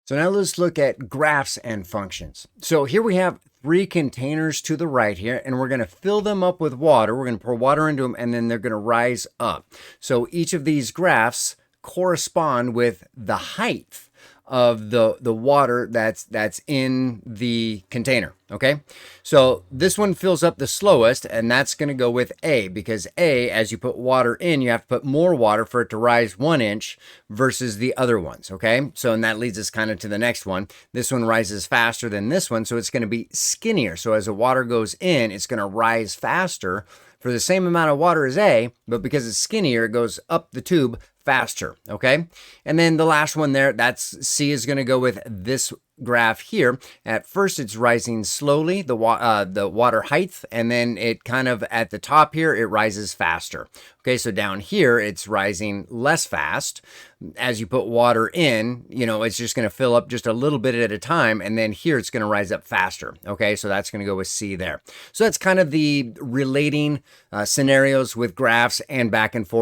So now let's look at graphs and functions. So here we have three containers to the right here, and we're going to fill them up with water. We're going to pour water into them, and then they're going to rise up. So each of these graphs correspond with the height of the water that's in the container. Okay, so this one fills up the slowest, and that's going to go with A, because A, as you put water in, you have to put more water for it to rise 1 inch versus the other ones. Okay, so and that leads us kind of to the next one. This one rises faster than this one, so it's going to be skinnier. So as the water goes in, it's going to rise faster for the same amount of water as A, but because it's skinnier, it goes up the tube faster. Okay, and then the last one there, that's C, is going to go with this graph here. At first it's rising slowly, the water height, and then it kind of at the top here it rises faster. Okay, so down here it's rising less fast. As you put water in, it's just going to fill up just a little bit at a time, and then here it's going to rise up faster. Okay, so that's going to go with C there. So that's kind of the relating scenarios with graphs and back and forth